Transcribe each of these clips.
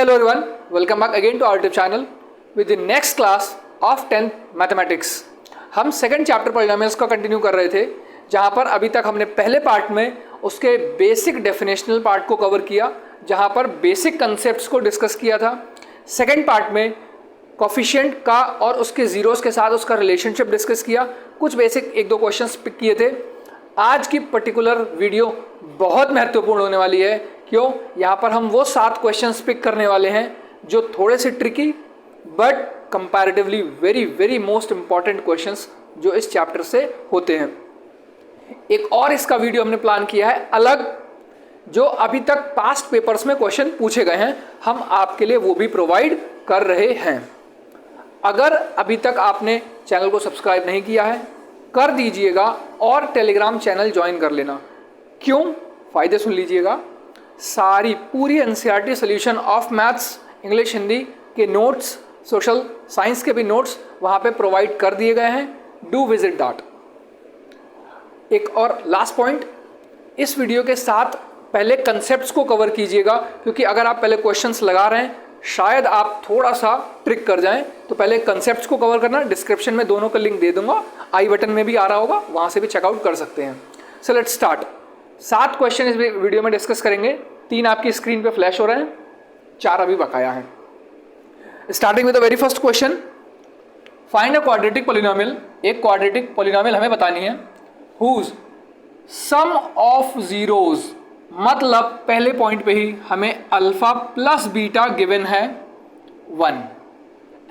hello everyone, welcome back again to our YouTube channel with the next class of 10th mathematics. हम second chapter polynomials का continue कर रहे थे, जहां पर अभी तक हमने पहले पार्ट में उसके बेसिक डेफिनेशनल पार्ट को कवर किया, जहां पर बेसिक कंसेप्ट्स को डिस्कस किया था। सेकंड पार्ट में कोफिशिएंट का और उसके जीरोस के साथ उसका रिलेशनशिप डिस्कस किया, कुछ बेसिक एक दो क्वेश्चंस पिक किए थे। आज की पर्टिकुलर वीडियो बहुत महत्वपूर्ण होने वाली है। क्यों? यहाँ पर हम वो 7 क्वेश्चंस पिक करने वाले हैं जो थोड़े से tricky but comparatively very very most important questions जो इस चैप्टर से होते हैं। एक और इसका वीडियो हमने प्लान किया है अलग, जो अभी तक पास्ट पेपर्स में क्वेश्चन पूछे गए हैं, हम आपके लिए वो भी प्रोवाइड कर रहे हैं। अगर अभी तक आपने चैनल को सब्सक्राइब नहीं किया है, कर दीजिएगा और टेलीग्राम चैनल ज्वाइन कर लेना। क्यों? फायदे सुन लीजिएगा। सारी पूरी NCERT solution of maths, English, Hindi के नोट्स, सोशल साइंस के भी नोट्स वहाँ पे प्रोवाइड कर दिए गए हैं। Do visit that. एक और लास्ट पॉइंट, इस वीडियो के साथ पहले कंसेप्ट्स को कवर कीजिएगा, क्योंकि अगर आप पहले क्वेश्चंस लगा रहे हैं शायद आप थोड़ा सा ट्रिक कर जाएं, तो पहले कंसेप्ट्स को कवर करना। डिस्क्रिप्शन में दोनों का लिंक दे दूंगा, आई बटन में भी आ रहा होगा, वहाँ से भी चेकआउट कर सकते हैं। So let's start. 7 क्वेश्चन इस वीडियो में डिस्कस करेंगे। 3 आपकी स्क्रीन पे फ्लैश हो रहे हैं, 4 अभी बकाया हैं। Starting with the very first question, find a quadratic polynomial. एक क्वाड्रेटिक पॉलिनोमियल हमें बतानी है हुज सम ऑफ जीरोज, मतलब पहले पॉइंट पे ही हमें अल्फा प्लस बीटा गिवन है 1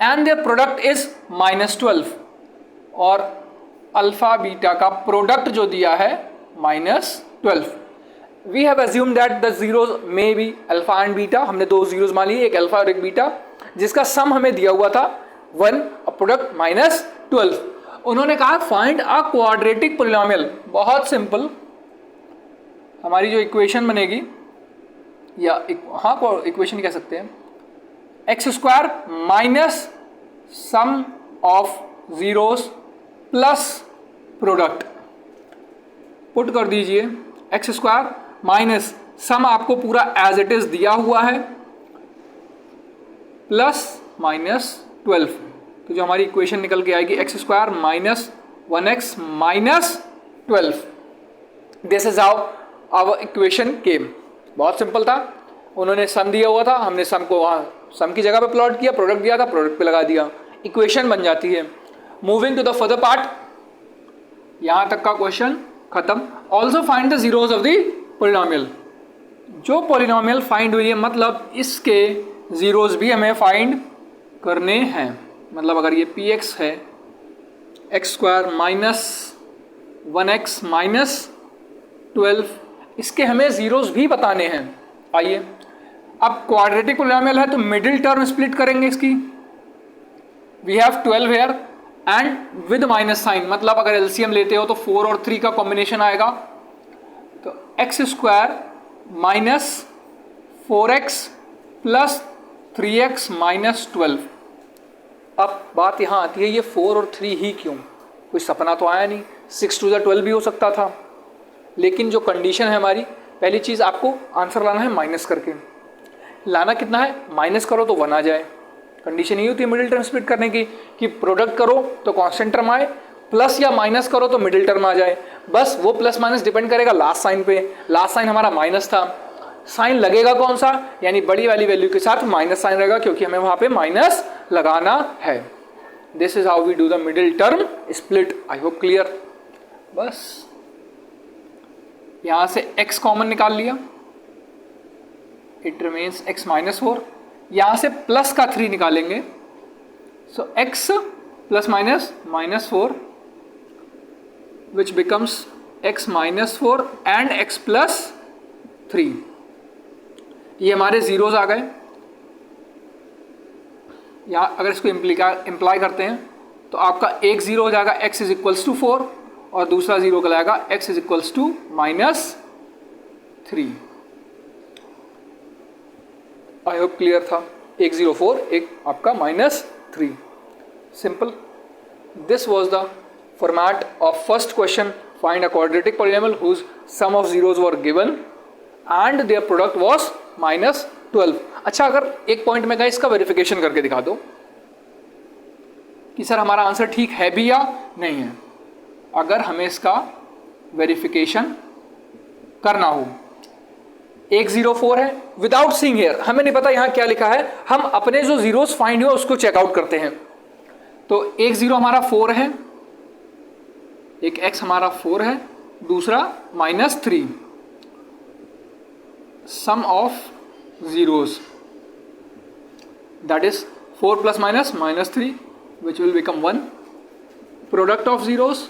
एंड देयर प्रोडक्ट इज -12, और अल्फा बीटा का प्रोडक्ट जो दिया है -12। We have assumed that the zeros may be alpha and beta. हमने 2 जीरोज मान लिए, एक अल्फा और एक बीटा, जिसका सम हमें दिया हुआ था 1 और प्रोडक्ट -12। उन्होंने कहा फाइंड अ क्वाड्रेटिक पॉलिनोमियल। बहुत सिंपल, हमारी जो इक्वेशन बनेगी, या इक्वेशन कह सकते हैं, x² minus sum of zeros plus product. Put कर दीजिए x² माइनस सम आपको पूरा एज इट इज दिया हुआ है प्लस -12, तो जो हमारी इक्वेशन निकल के आएगी x² minus 1x minus 12। This is how our equation came. बहुत सिंपल था। उन्होंने सम दिया हुआ था, हमने सम को वहाँ सम की जगह पे प्लॉट किया, प्रोडक्ट दिया था, प्रोडक्ट पे लगा दिया, इक्वेशन बन जाती है। Moving to the further part, यहाँ तक का क्वेश्चन खत्म। Also find the zeros of the polynomial. जो पॉलिनोमियल फाइंड हुई है, मतलब इसके जीरोज भी हमें फाइंड करने हैं। मतलब अगर ये px है, x² माइनस 1x माइनस 12, इसके हमें जीरोस भी बताने हैं। आइए, अब क्वाड्रेटिक पॉलिनोमियल है तो मिडिल टर्म स्प्लिट करेंगे इसकी। We have 12 here and with minus sign, मतलब अगर एलसीएम लेते हो तो 4 और 3 का कॉम्बिनेशन आएगा, तो x² minus 4x plus 3x minus 12। अब बात यहाँ आती है, ये 4 और 3 ही क्यों? कोई सपना तो आया नहीं, 6 to the 12 भी हो सकता था। लेकिन जो कंडीशन है हमारी, पहली चीज़ आपको आंसर लाना है माइनस करके। लाना कितना है? माइनस करो तो 1 आ जाए। कंडीशन यही होती है मिडिल टर्म स्प्लिट करने की, कि प्रोडक्ट करो तो कांस्टेंट टर्म आए, प्लस या माइनस करो तो मिडिल टर्म आ जाए। बस वो प्लस माइनस डिपेंड करेगा लास्ट साइन पे। लास्ट साइन हमारा माइनस था, साइन लगेगा कौन सा? यानी बड़ी वाली वैल्यू के साथ माइनस साइन रहेगा, क्योंकि हमें वहाँ पे माइनस लगाना है। This is how we do the middle term split. I hope clear. बस यहाँ से x कॉमन निकाल लिया, इट रिमेन्स x माइनस 4। यहाँ से प्लस का 3 निकालेंगे, सो x plus minus -4 which becomes x minus 4 and x plus 3। ये हमारे जीरोज आ गए। यहाँ अगर इसको इम्प्लाई करते हैं तो आपका एक जीरो हो जाएगा x इज इक्वल्स टू 4, और दूसरा जीरो कहलाएगा x is equals to -3। I hope clear था। एक 0 4, एक आपका -3। Simple. This was the format of first question, find a quadratic polynomial whose sum of zeros were given and their product was 12। अच्छा, अगर एक पॉइंट में गए इसका वेरिफिकेशन करके दिखा दो कि सर हमारा आंसर ठीक है भी या नहीं है। अगर हमें इसका वेरिफिकेशन करना हो, 104 है विदाउट सीइंग हियर, हमें नहीं पता यहाँ क्या लिखा है, हम अपने जो जीरोस फाइंड हुए उसको चेकआउट करते हैं। तो एक 0 हमारा 4 है, एक x हमारा 4 है, दूसरा -3, सम of zeros, that is 4 plus minus -3 which will become 1, product of zeros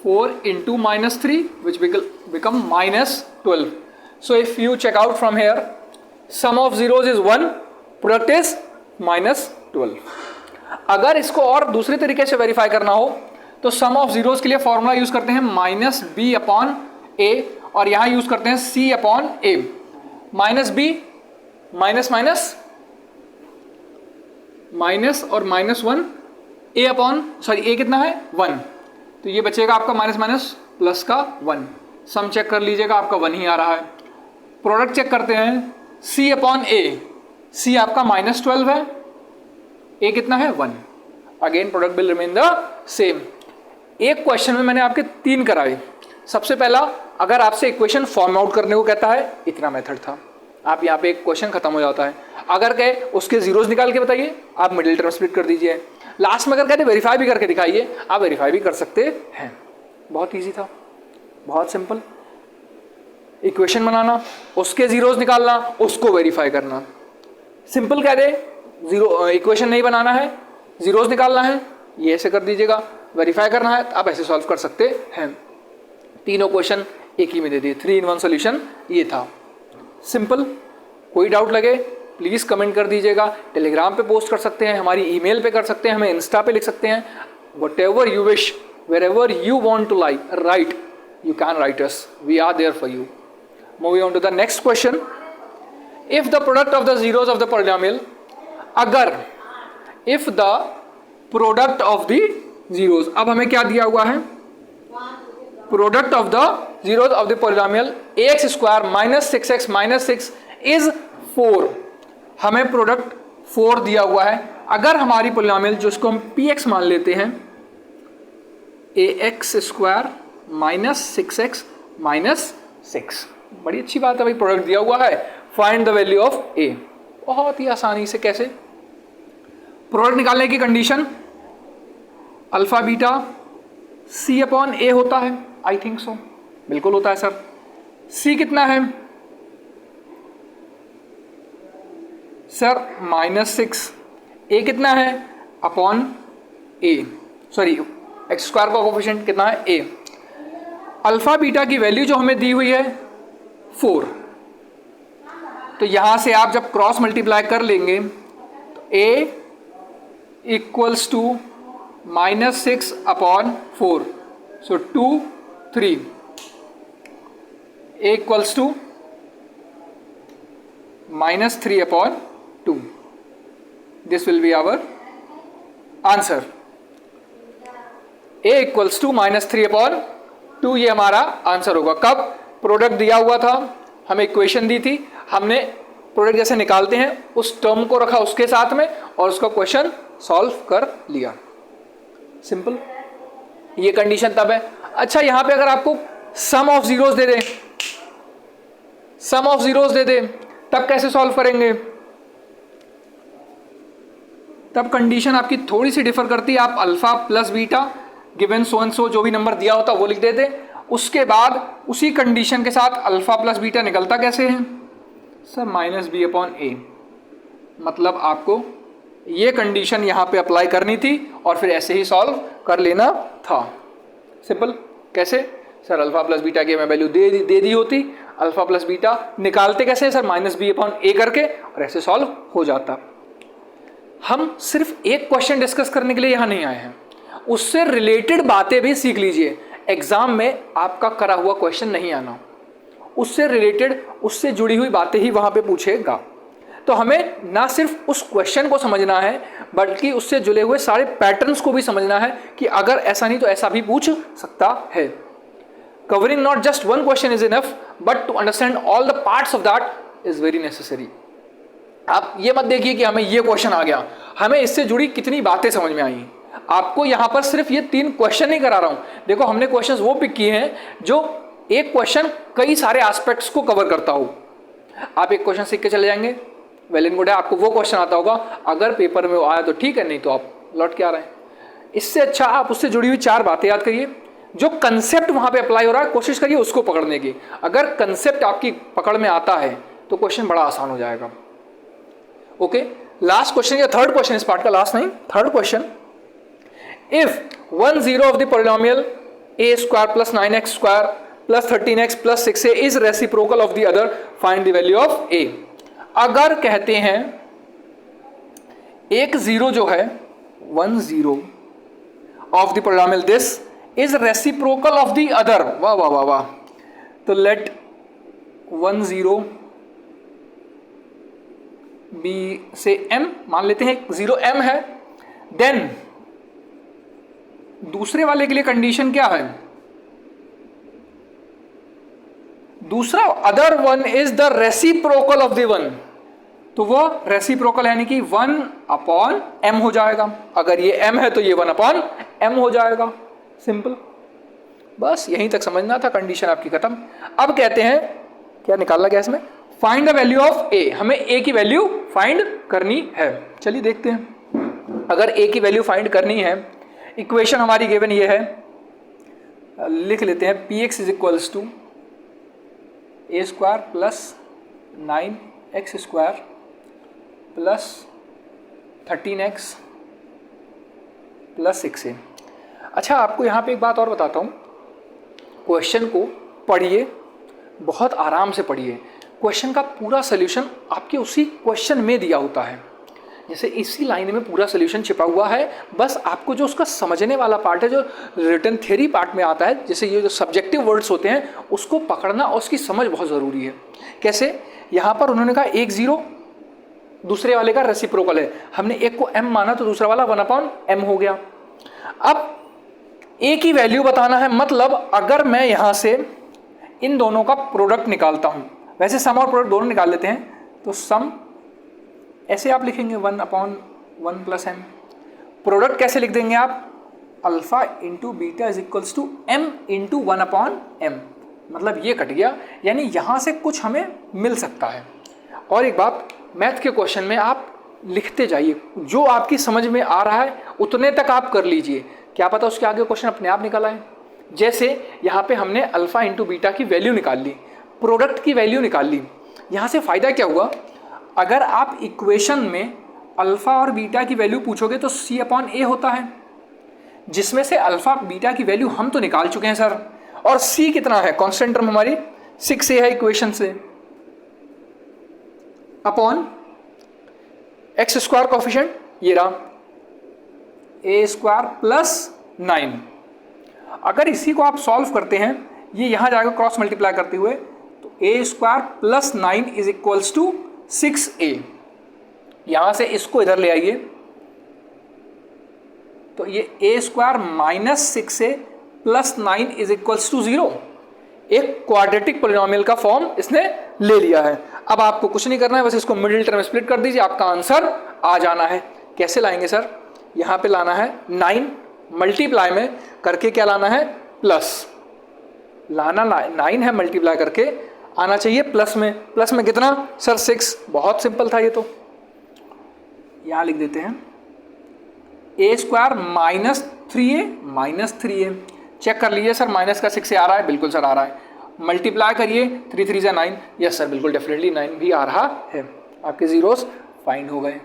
4 into -3 which will become -12. So if you check out from here, sum of zeros is 1, product is -12. अगर इसको और दूसरे तरीके से वेरीफाई करना हो तो सम ऑफ जीरोस के लिए फॉर्मूला यूज करते हैं -b/a और यहां यूज करते हैं c/a। -b माइनस और -1 a कितना है 1, तो ये बचेगा आपका माइनस प्लस का 1। सम चेक कर लीजिएगा, आपका 1 ही आ रहा है। प्रोडक्ट चेक करते हैं c/a, c आपका -12 है, a कितना है 1। Again product will remain the same. एक क्वेश्चन में मैंने आपके 3 कराए। सबसे पहला, अगर आपसे इक्वेशन फॉर्म आउट करने को कहता है, इतना मेथड था, आप यहाँ पे एक क्वेश्चन खत्म हो जाता है। अगर कहे उसके जीरोस निकाल के बताइए, आप मिडिल टर्म स्प्लिट कर दीजिए। लास्ट में अगर कहते वेरीफाई भी करके दिखाइए, आप वेरीफाई भी कर सकते हैं। बहुत ईजी था, बहुत सिंपल। इक्वेशन बनाना, उसके जीरोस निकालना, उसको वेरीफाई करना। सिंपल कह दे जीरो, इक्वेशन नहीं बनाना है, जीरोस निकालना है, ये ऐसे कर दीजिएगा। वेरीफाई करना है तो आप ऐसे सॉल्व कर सकते हैं। तीनों क्वेश्चन एक ही में दे दिए, 3 in 1 सॉल्यूशन ये था। सिंपल। कोई डाउट लगे प्लीज़ कमेंट कर दीजिएगा, टेलीग्राम पे पोस्ट कर सकते हैं, हमारी ईमेल पे कर सकते हैं, हमें इंस्टा पे लिख सकते हैं। whatever you wish, wherever you want to write, you can write us, we are there for you. Moving on to the next question. If the product of the zeros of the polynomial, अगर if the product of the zeros, अब हमें क्या दिया हुआ है, product of the zeros of the polynomial ax square minus 6x minus 6 is 4। हमें product 4 दिया हुआ है। अगर हमारी पोलिनोमियल जिसको हम px मान लेते हैं, ax square minus 6x minus 6, बड़ी अच्छी बात है भाई, प्रोडक्ट दिया हुआ है, find the value of a। बहुत ही आसानी से कैसे, प्रोडक्ट निकालने की कंडीशन अल्फा बीटा c/a होता है, आई थिंक सो, बिल्कुल होता है सर। c कितना है सर -6, a कितना है upon a, sorry x square का कोफिशिएंट कितना है a। अल्फा बीटा की वैल्यू जो हमें दी हुई है 4, तो यहां से आप जब क्रॉस मल्टीप्लाई कर लेंगे तो a equals to -6/4, so 2 3, a equals to -3/2, this will be our answer। a equals to -3/2 ये हमारा आंसर होगा। कब प्रोडक्ट दिया हुआ था, हमें इक्वेशन दी थी, हमने प्रोडक्ट जैसे निकालते हैं उस टर्म को रखा उसके साथ में और उसका क्वेश्चन सॉल्व कर लिया। सिंपल, ये कंडीशन तब है। अच्छा, यहां पे अगर आपको सम ऑफ जीरोस दे दे, सम ऑफ जीरोस दे दे, तब कैसे सॉल्व करेंगे, तब कंडीशन आपकी थोड़ी सी डिफर करती है। आप alpha plus beta given so and so जो भी नंबर दिया होता वो लिख देते, उसके बाद उसी कंडीशन के साथ अल्फा प्लस बीटा निकलता कैसे है सर -b/a। मतलब आपको ये कंडीशन यहाँ पे अप्लाई करनी थी और फिर ऐसे ही सॉल्व कर लेना था। सिंपल। कैसे सर, अल्फा प्लस बीटा की हमें वैल्यू दे दी होती, अल्फा प्लस बीटा निकालते कैसे सर -b/a करके, और ऐसे सॉल्व हो जाता। हम सिर्फ एक क्वेश्चन डिस्कस करने के लिए यहाँ नहीं आए हैं, उससे रिलेटेड बातें भी सीख लीजिए। एग्जाम में आपका करा हुआ क्वेश्चन नहीं आना, उससे रिलेटेड, उससे जुड़ी हुई बातें ही वहाँ पे पूछेगा। तो हमें ना सिर्फ उस क्वेश्चन को समझना है बल्कि उससे जुड़े हुए सारे पैटर्न्स को भी समझना है कि अगर ऐसा नहीं तो ऐसा भी पूछ सकता है। covering not just one question is enough but to understand all the parts of that is very necessary. आप ये मत देखिए कि हमें ये क्वेश्चन आ गया, हमें इससे जुड़ी कितनी बातें समझ में आई। आपको यहाँ पर सिर्फ ये 3 क्वेश्चन नहीं करा रहा हूँ, देखो हमने क्वेश्चंस वो पिक किए हैं जो एक क्वेश्चन कई सारे एस्पेक्ट्स को कवर करता हो। आप एक क्वेश्चन सीख के चले जाएंगे, वेल एंड गुड है, आपको वो क्वेश्चन आता होगा, अगर पेपर में वो आया तो ठीक है, नहीं तो आप लौट के आ रहे हैं। इससे अच्छा आप उससे जुड़ी हुई 4 बातें याद करिए, जो कंसेप्ट वहां पे अप्लाई हो रहा है कोशिश करिए उसको पकड़ने की। अगर कंसेप्ट आपकी पकड़ में आता है तो क्वेश्चन बड़ा आसान हो जाएगा। ओके, लास्ट क्वेश्चन या थर्ड क्वेश्चन इस पार्ट का, लास्ट नहीं, third question, if 1 0 of the polynomial a square plus 9x square plus 13x plus 6a is reciprocal of the other, find the value of a। अगर कहते हैं एक 0 जो है 1 0 of the polynomial this is reciprocal of the other, वाह वाह वाह वाह, तो लेट 1 0 बी से m मान लेते हैं, 0 m है, देन दूसरे वाले के लिए कंडीशन क्या है, दूसरा other one is the reciprocal of the one, तो वो रेसिप्रोकल यानी कि 1 अपॉन m हो जाएगा। अगर ये m है तो ये 1 अपॉन m हो जाएगा, सिंपल, बस यहीं तक समझना था, कंडीशन आपकी खत्म। अब कहते हैं क्या निकालना गया इसमें, find the value of a, हमें a की वैल्यू फाइंड करनी है। चलिए देखते हैं, अगर a की वैल्यू फाइंड करनी है, इक्वेशन हमारी गिवन ये है, लिख लेते हैं, px is equals to a square plus 9x square plus 13x plus 6a। अच्छा, आपको यहाँ पे एक बात और बताता हूँ, क्वेश्चन को पढ़िए, बहुत आराम से पढ़िए, क्वेश्चन का पूरा सोल्यूशन आपके उसी क्वेश्चन में दिया होता है, जैसे इसी लाइन में पूरा सोल्यूशन छिपा हुआ है, बस आपको जो उसका समझने वाला पार्ट है, जो रिटन थ्योरी पार्ट में आता है, जैसे ये जो सब्जेक्टिव वर्ड्स होते हैं उसको पकड़ना और उसकी समझ बहुत ज़रूरी है। कैसे, यहाँ पर उन्होंने कहा 1 0 दूसरे वाले का रेसिप्रोकल है, हमने एक को m माना तो दूसरा वाला 1 अपॉन m हो गया। अब a की वैल्यू बताना है, मतलब अगर मैं यहाँ से इन दोनों का प्रोडक्ट निकालता हूँ, वैसे सम और प्रोडक्ट दोनों निकाल लेते हैं, तो सम ऐसे आप लिखेंगे 1 अपॉन 1 प्लस m, प्रोडक्ट कैसे लिख देंगे आप, alpha into beta is equals to m into 1 upon m, मतलब ये कट गया, यानी यहाँ से कुछ हमें मिल सकता है। और एक बात, मैथ के क्वेश्चन में आप लिखते जाइए, जो आपकी समझ में आ रहा है उतने तक आप कर लीजिए, क्या पता उसके आगे क्वेश्चन अपने आप निकल आए। जैसे यहाँ पे हमने अल्फा इंटू बीटा की वैल्यू निकाल ली, प्रोडक्ट की वैल्यू निकाल ली, यहाँ से फ़ायदा क्या हुआ, अगर आप इक्वेशन में अल्फ़ा और बीटा की वैल्यू पूछोगे तो c अपॉन a होता है, जिसमें से अल्फ़ा बीटा की वैल्यू हम तो निकाल चुके हैं सर, और c कितना है, कांस्टेंट टर्म हमारी 6a है इक्वेशन से, अपॉन x स्क्वायर कोफिशिएंट ये रहा a स्क्वायर प्लस 9। अगर इसी को आप सॉल्व करते हैं, ये यहाँ जाएगा क्रॉस मल्टीप्लाई करते हुए, तो a square plus 9 is equals to 6a, यहाँ से इसको इधर ले आइए, तो ये a square minus 6a plus 9 is equals to 0, एक क्वाड्रेटिक पॉलिनोमियल का फॉर्म इसने ले लिया है। अब आपको कुछ नहीं करना है, बस इसको मिडिल टर्म स्प्लिट कर दीजिए, आपका आंसर आ जाना है। कैसे लाएंगे सर, यहाँ पे लाना है 9 मल्टीप्लाई में करके, क्या लाना है, प्लस लाना 9 है, मल्टीप्लाई करके आना चाहिए प्लस में, प्लस में कितना सर 6, बहुत सिंपल था ये तो, यहाँ लिख देते हैं a square minus 3a, check कर लीजिए सर माइनस का 6 आ रहा है, बिल्कुल सर आ रहा है, मल्टीप्लाई करिए 3 3 9, यस सर बिल्कुल डेफिनेटली 9 भी आ रहा है। आपके जीरोस फाइंड हो गए।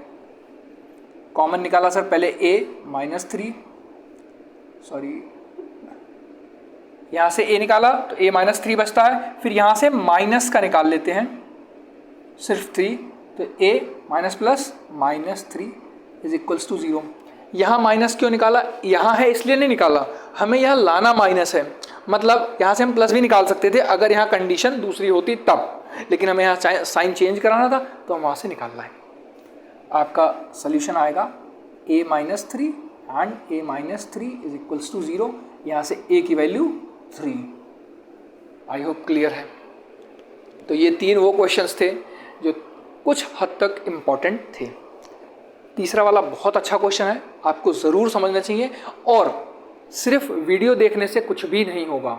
कॉमन निकाला सर, पहले a माइनस 3, सॉरी यहाँ से a निकाला तो a माइनस 3 बचता है, फिर यहाँ से माइनस का निकाल लेते हैं सिर्फ 3, तो a minus plus minus 3 is equals to 0। यहाँ माइनस क्यों निकाला, यहाँ है इसलिए नहीं निकाला, हमें यहाँ लाना माइनस है, मतलब यहाँ से हम प्लस भी निकाल सकते थे अगर यहाँ कंडीशन दूसरी होती तब, लेकिन हमें यहाँ साइन चेंज कराना था तो हम वहाँ से निकालना है। आपका सोल्यूशन आएगा a minus 3 and a minus 3 is equals to 0, यहाँ से a की वैल्यू 3, आई होप क्लियर है। तो ये 3 वो क्वेश्चंस थे जो कुछ हद तक इम्पॉर्टेंट थे। तीसरा वाला बहुत अच्छा क्वेश्चन है, आपको ज़रूर समझना चाहिए, और सिर्फ वीडियो देखने से कुछ भी नहीं होगा।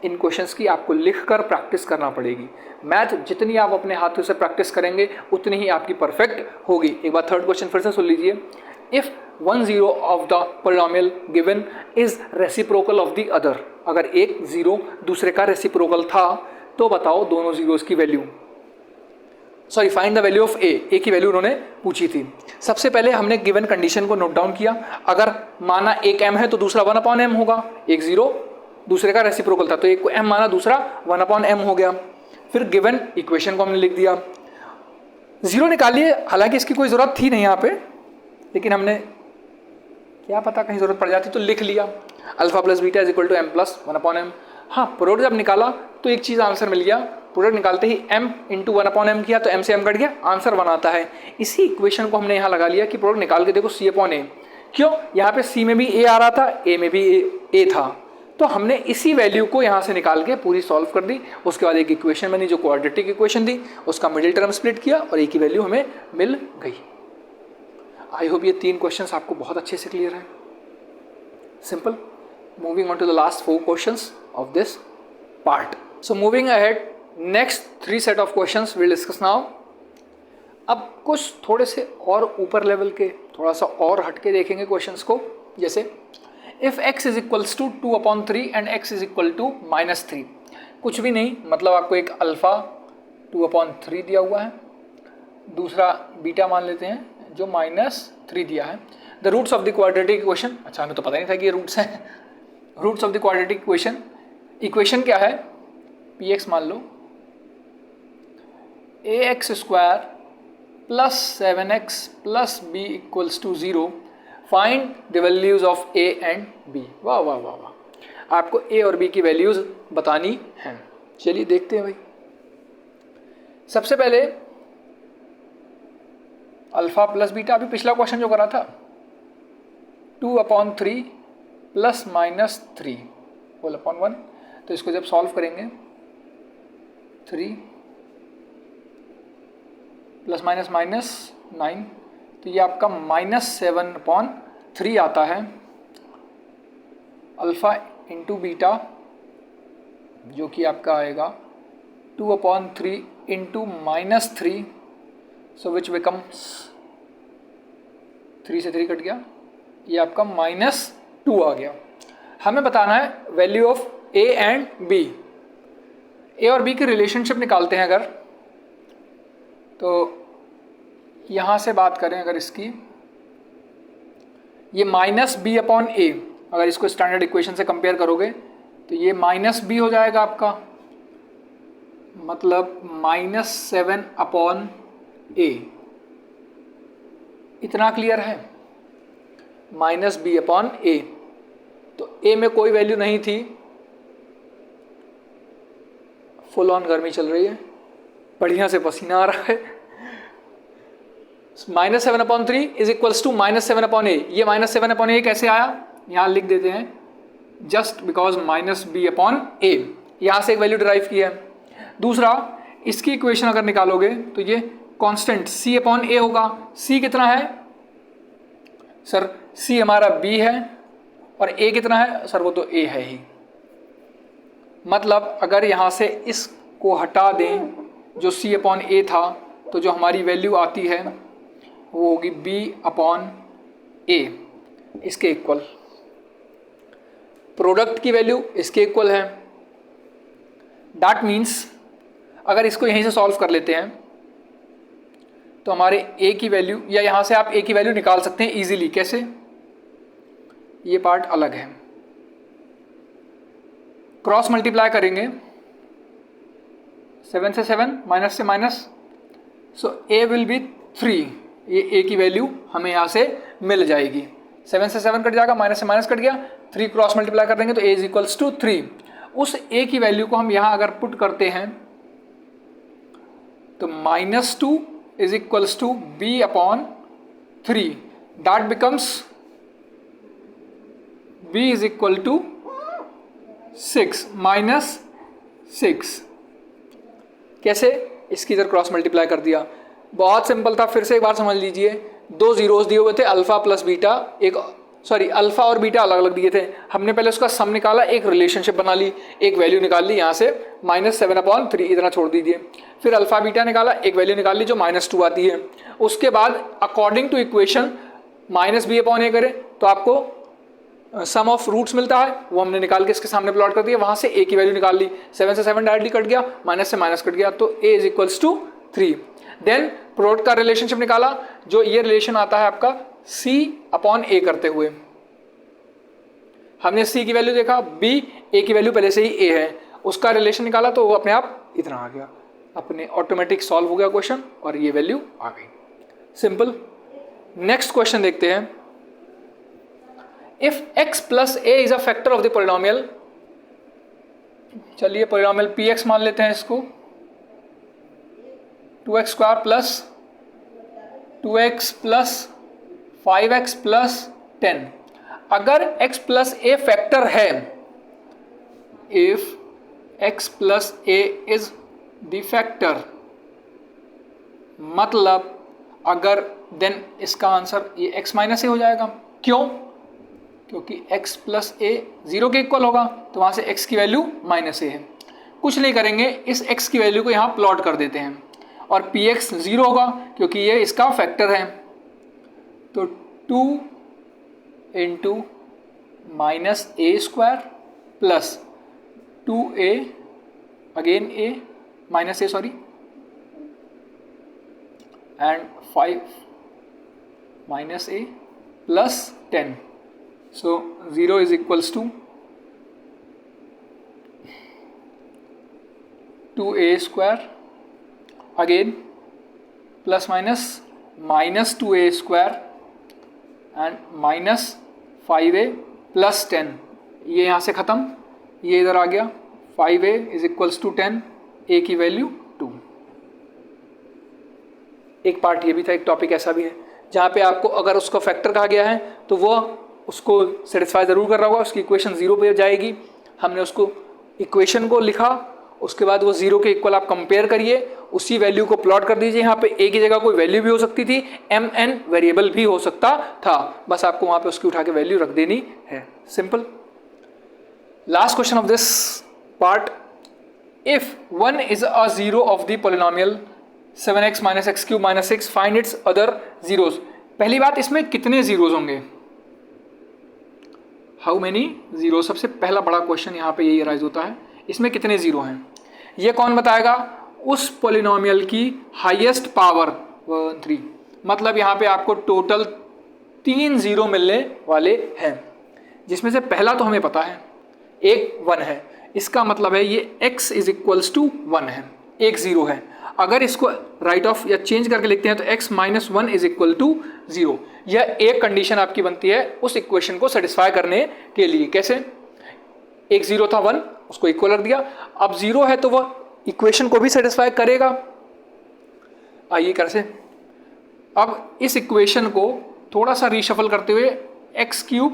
इन क्वेश्चंस की आपको लिखकर प्रैक्टिस करना पड़ेगी। मैथ जितनी आप अपने हाथों से प्रैक्टिस करेंगे उतनी ही आपकी परफेक्ट होगी। एक बार थर्ड क्वेश्चन फिर से सुन लीजिए। If 1 0 of the polynomial given is reciprocal of the other, अगर एक 0 दूसरे का रेसिप्रोकल था तो बताओ दोनों जीरोस की value. Sorry, find the value of A की वैल्यू उन्होंने पूछी थी। सबसे पहले हमने गिवन कंडीशन को नोट डाउन किया। अगर माना एक m है तो दूसरा 1/m होगा। एक 0 दूसरे का रेसिप्रोकल था तो एक को m माना, दूसरा 1/m हो गया। फिर गिवन इक्वेशन को हमने लिख दिया। 0 निकालिए, हालांकि इसकी कोई ज़रूरत थी नहीं यहाँ पे, लेकिन हमने क्या पता कहीं ज़रूरत पड़ जाती तो लिख लिया। Alpha plus beta is equal to m plus 1/m। हाँ, प्रोडक्ट जब निकाला तो एक चीज़ आंसर मिल गया। प्रोडक्ट निकालते ही m इंटू 1/m किया तो m से m कट गया, आंसर 1 आता है। इसी इक्वेशन को हमने यहाँ लगा लिया कि प्रोडक्ट निकाल के देखो c/a। क्यों? यहाँ पे c में भी a आ रहा था, a में भी a था, तो हमने इसी वैल्यू को यहाँ से निकाल के पूरी सॉल्व कर दी। उसके बाद एक इक्वेशन बनी जो क्वाड्रेटिक इक्वेशन थी, उसका मिडिल टर्म स्प्लिट किया और a की वैल्यू हमें मिल गई। आई होप ये 3 क्वेश्चंस आपको बहुत अच्छे से क्लियर है। Simple. Moving on to the last 4 questions of this part. So moving ahead, next 3 set of questions we'll discuss now. अब कुछ थोड़े से और ऊपर लेवल के, थोड़ा सा और हटके देखेंगे क्वेश्चंस को। जैसे if x is equals to 2/3 and x is equal to -3, कुछ भी नहीं, मतलब आपको एक अल्फ़ा 2/3 दिया हुआ है, दूसरा बीटा मान लेते हैं जो -3 दिया है। The roots of the quadratic equation, अच्छा हमें तो पता नहीं था कि ये रूट्स हैं। Roots of the quadratic equation, equation क्या है? px मान लो, ax² plus 7x plus b equals to 0, find the values of a and b। वाह वाह वाह वाह, आपको a और b की वैल्यूज बतानी हैं। चलिए देखते हैं भाई। सबसे पहले अल्फा प्लस बीटा, अभी पिछला क्वेश्चन जो करा था 2/3 प्लस -3 होल अपॉन 1, तो इसको जब सॉल्व करेंगे 3 प्लस -9, तो ये आपका -7/3 आता है। अल्फ़ा इंटू बीटा जो कि आपका आएगा 2/3 इंटू -3, सो विच बिकम्स 3 से 3 कट गया, ये आपका -2 आ गया। हमें बताना है value of a and b। a और b की रिलेशनशिप निकालते हैं अगर, तो यहाँ से बात करें अगर इसकी, ये -b/a, अगर इसको स्टैंडर्ड इक्वेशन से कंपेयर करोगे तो ये -b हो जाएगा आपका, मतलब -7/a। इतना क्लियर है? -b/a, तो a में कोई वैल्यू नहीं थी, फुल ऑन गर्मी चल रही है, बढ़िया से पसीना आ रहा है। -7/3 इज इक्वल्स टू -7/a। ये -7/a कैसे आया? यहाँ लिख देते हैं, जस्ट बिकॉज -b/a, यहाँ से एक वैल्यू डिराइव की है। दूसरा, इसकी इक्वेशन अगर निकालोगे तो ये कांस्टेंट c/a होगा। c कितना है सर? c हमारा b है, और a कितना है सर? वो तो a है ही। मतलब अगर यहाँ से इसको हटा दें जो c/a था, तो जो हमारी वैल्यू आती है वो होगी b/a, इसके इक्वल। प्रोडक्ट की वैल्यू इसके इक्वल है। दैट मीन्स अगर इसको यहीं से सॉल्व कर लेते हैं तो हमारे a की वैल्यू, या यहाँ से आप a की वैल्यू निकाल सकते हैं इजीली। कैसे? ये पार्ट अलग है। क्रॉस मल्टीप्लाई करेंगे, 7 से 7, माइनस से minus, so a will be 3। ये a की वैल्यू हमें यहाँ से मिल जाएगी। 7 से 7 कट जाएगा, माइनस से माइनस कट गया, 3 क्रॉस मल्टीप्लाई कर देंगे तो a इज इक्वल्स टू 3। उस a की वैल्यू को हम यहाँ अगर पुट करते हैं तो -2 is equals to b/3। That becomes b is equal to 6 - 6। कैसे? इसकी इधर क्रॉस मल्टीप्लाई कर दिया, बहुत सिंपल था। फिर से एक बार समझ लीजिए, दो जीरोस दिए हुए थे, अल्फा प्लस बीटा, अल्फा और बीटा अलग अलग दिए थे। हमने पहले उसका सम निकाला, एक रिलेशनशिप बना ली, एक वैल्यू निकाल ली यहाँ से -7/3 इतना छोड़ दीजिए। फिर अल्फा बीटा निकाला, एक वैल्यू निकाल ली जो -2 आती है। उसके बाद अकॉर्डिंग टू इक्वेशन -b/a करें तो आपको सम ऑफ रूट्स मिलता है, वो हमने निकाल के इसके सामने प्लॉट कर दिया। वहाँ से a की वैल्यू निकाल ली, 7 से 7 डायरेक्टली कट गया, माइनस से माइनस कट गया, तो a = 3। देन प्रोडक्ट का रिलेशनशिप निकाला, जो ये रिलेशन आता है आपका c/a करते हुए। हमने c की वैल्यू देखा, a की वैल्यू पहले से ही a है, उसका रिलेशन निकाला तो वो अपने आप इतना आ गया, अपने ऑटोमेटिक सॉल्व हो गया क्वेश्चन और ये वैल्यू आ गई। सिंपल। नेक्स्ट क्वेश्चन देखते हैं। If x + a is a factor of the polynomial, चलिए पॉलिनोमियल px मान लेते हैं इसको, 2x² + 2x + 5x + 10। अगर x + a फैक्टर है, if x + a is the factor, मतलब अगर, देन इसका आंसर ये x - a हो जाएगा। क्यों? क्योंकि x + a 0 के इक्वल होगा, तो वहाँ से x की वैल्यू -a है। कुछ नहीं करेंगे, इस x की वैल्यू को यहाँ प्लॉट कर देते हैं और px 0 होगा क्योंकि ये इसका फैक्टर है। तो 2 × -a² plus 2a again a -a sorry and 5 -a plus 10। So 0 = 2a² again plus minus -2a² and -5a plus 10। ये यहाँ से ख़त्म, ये इधर आ गया, 5a = 10, a की वैल्यू 2। एक पार्ट ये भी था, एक टॉपिक ऐसा भी है जहाँ पे आपको अगर उसको फैक्टर कहा गया है तो वो उसको सेटिस्फाई ज़रूर कर रहा होगा, उसकी इक्वेशन 0 पे जाएगी। हमने उसको इक्वेशन को लिखा, उसके बाद वो 0 के इक्वल आप कंपेयर करिए, उसी वैल्यू को प्लॉट कर दीजिए। यहाँ पे a की जगह कोई वैल्यू भी हो सकती थी, mn वेरिएबल भी हो सकता था, बस आपको वहाँ पे उसकी उठा के वैल्यू रख देनी है। Simple. Last question of this part, if 1 is a zero of the polynomial 7x - x³ - 6 find its other zeros. पहली बात, इसमें कितने जीरोज होंगे, हाउ मेनी जीरो, सबसे पहला बड़ा क्वेश्चन यहाँ पे यही राइज होता है, इसमें कितने जीरो हैं। ये कौन बताएगा, उस पॉलिनोमियल की हाईएस्ट पावर 1 3, मतलब यहाँ पे आपको टोटल 3 जीरो मिलने वाले हैं, जिसमें से पहला तो हमें पता है, एक 1 है, इसका मतलब है ये x = 1 है, एक जीरो है। अगर इसको राइट ऑफ या चेंज करके लिखते हैं तो x - 1 = 0। यह एक कंडीशन आपकी बनती है उस इक्वेशन को सेटिस्फाई करने के लिए। कैसे? एक जीरो था 1, उसको इक्वल रख दिया, अब 0 है तो वह इक्वेशन को भी सेटिस्फाई करेगा। आइए कैसे, अब इस इक्वेशन को थोड़ा सा रीशफल करते हुए x³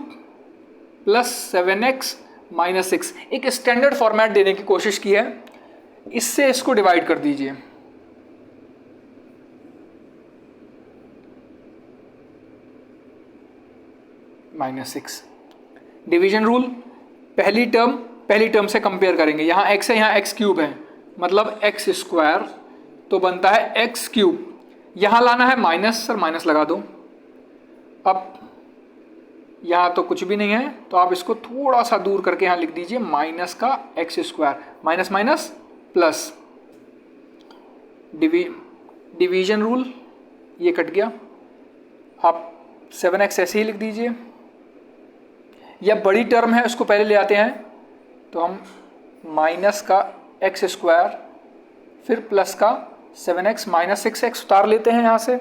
+ 7x - 6 एक स्टैंडर्ड फॉर्मेट देने की कोशिश की है, इससे इसको डिवाइड कर दीजिए। -6 डिवीजन रूल, पहली टर्म से कंपेयर करेंगे। यहाँ x है, यहाँ x³ है, मतलब x², तो बनता है x³। यहाँ लाना है माइनस, सर माइनस लगा दो। अब यहाँ तो कुछ भी नहीं है, तो आप इसको थोड़ा सा दूर करके यहाँ लिख दीजिए माइनस का x², minus minus plus, division rule, ये कट गया। आप 7x ऐसे ही लिख दीजिए। यह बड़ी टर्म है, उसको पहले ले आते हैं, तो हम माइनस का x², फिर प्लस का 7x - 6x उतार लेते हैं यहाँ से।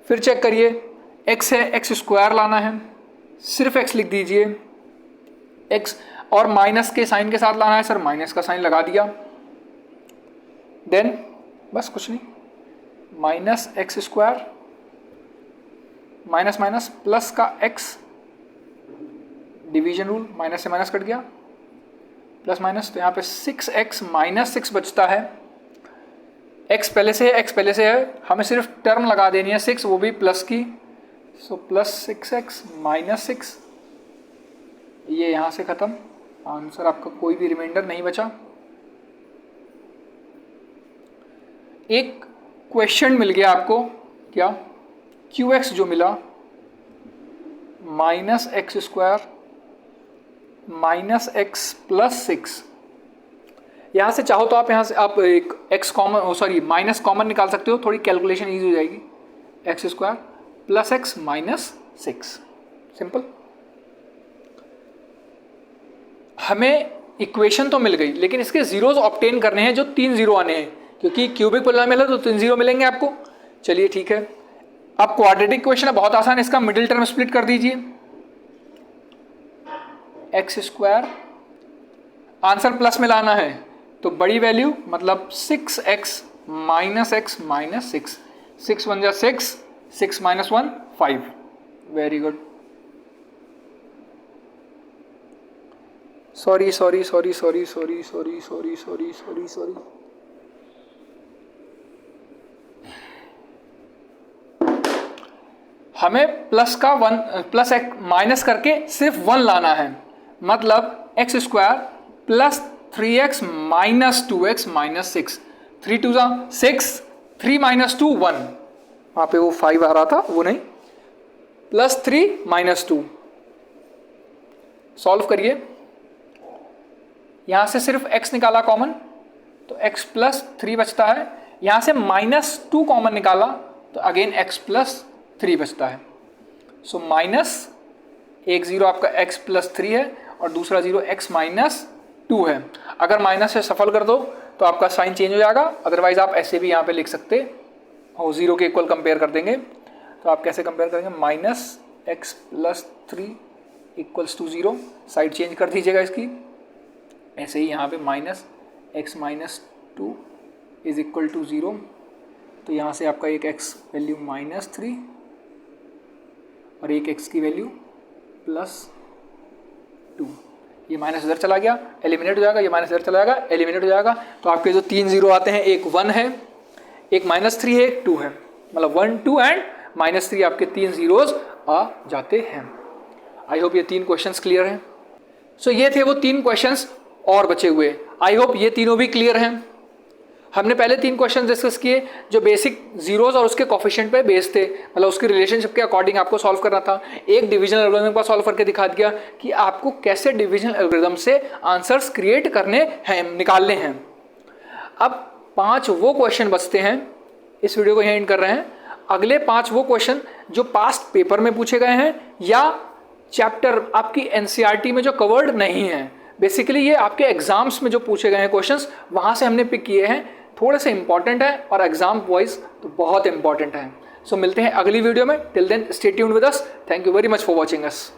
फिर चेक करिए, x है, x² लाना है, सिर्फ x लिख दीजिए, x और माइनस के साइन के साथ लाना है, सर माइनस का साइन लगा दिया। देन बस कुछ नहीं, -x² माइनस माइनस प्लस का x, डिवीजन रूल, माइनस से माइनस कट गया, प्लस माइनस, तो यहाँ पे 6x माइनस 6 बचता है। x पहले से है, x पहले से है, हमें सिर्फ टर्म लगा देनी है 6, वो भी प्लस की। सो प्लस 6x माइनस 6, ये यहाँ से ख़त्म। आंसर आपका कोई भी रिमाइंडर नहीं बचा। एक क्वेश्चन मिल गया आपको, क्या qx जो मिला minus x square minus x plus 6। यहाँ से चाहो तो आप यहाँ से आप एक x common, sorry minus common निकाल सकते हो, थोड़ी कैलकुलेशन ईजी हो जाएगी। X square plus x minus 6, simple. हमें इक्वेशन तो मिल गई, लेकिन इसके जीरोज ऑब्टेन करने हैं जो 3 जीरो आने हैं, क्योंकि क्यूबिक पॉलिनोमियल है तो 3 जीरो मिलेंगे आपको। चलिए ठीक है, अब क्वाड्रेटिक इक्वेशन है, बहुत आसान है, इसका मिडिल टर्म स्प्लिट कर दीजिए। एक्स स्क्वायर, आंसर प्लस में लाना है तो बड़ी वैल्यू मतलब 6x माइनस एक्स माइनस 6, 6 1 जा 6, 6 minus 1 5। Very good. Sorry sorry sorry sorry sorry sorry sorry sorry sorry sorry, हमें प्लस का 1 प्लस एक्स माइनस करके सिर्फ 1 लाना है, मतलब x square plus 3x minus 2x minus 6, 3 2 जा 6, 3 माइनस 2 1, वहाँ पे वो 5 आ रहा था, वो नहीं, प्लस 3 माइनस 2। सॉल्व करिए, यहाँ से सिर्फ x निकाला कॉमन तो x प्लस 3 बचता है, यहाँ से माइनस 2 कॉमन निकाला तो अगेन x प्लस 3 बचता है। सो माइनस एक जीरो आपका x प्लस 3 है और दूसरा जीरो x माइनस 2 है। अगर माइनस से सफल कर दो तो आपका साइन चेंज हो जाएगा, अदरवाइज आप ऐसे भी यहाँ पे लिख सकते हो, जीरो के इक्वल कंपेयर कर देंगे। तो आप कैसे कंपेयर करेंगे, minus x plus 3 equals to 0, side change कर दीजिएगा इसकी। ऐसे ही यहाँ पे minus x minus 2 is equal to 0, तो यहाँ से आपका एक x वैल्यू माइनस 3 और एक x की वैल्यू प्लस 2। ये माइनस इधर चला गया, एलिमिनेट हो जाएगा, ये माइनस इधर चला जाएगा, एलिमिनेट हो जाएगा। तो आपके जो 3 जीरो आते हैं, एक 1 है, एक माइनस 3 है, एक 2 है, मतलब 1 2 एंड माइनस 3 आपके 3 जीरोज आ जाते हैं। आई होप ये 3 क्वेश्चंस क्लियर हैं। सो ये थे वो 3 क्वेश्चंस और बचे हुए। आई होप ये तीनों भी क्लियर हैं। हमने पहले 3 क्वेश्चन डिस्कस किए जो बेसिक जीरोज और उसके कोफिशिएंट पे बेस्ड थे, मतलब उसकी रिलेशनशिप के अकॉर्डिंग आपको सॉल्व करना था। एक डिविजनल एल्गोरिथम का सॉल्व करके दिखा दिया कि आपको कैसे डिविजनल एल्गोरिथम से आंसर्स क्रिएट करने हैं, निकालने हैं। अब 5 वो क्वेश्चन बचते हैं, इस वीडियो को यहीं एंड कर रहे हैं। अगले 5 वो क्वेश्चन जो पास्ट पेपर में पूछे गए हैं या चैप्टर आपकी एनसीईआरटी में जो कवर्ड नहीं है, बेसिकली ये आपके एग्जाम्स में जो पूछे गए हैं क्वेश्चंस, वहाँ से हमने पिक किए हैं। थोड़े से इंपॉर्टेंट है और एग्जाम वाइज तो बहुत इंपॉर्टेंट है। सो मिलते हैं अगली वीडियो में। Till then stay tuned with us. Thank you very much for watching us.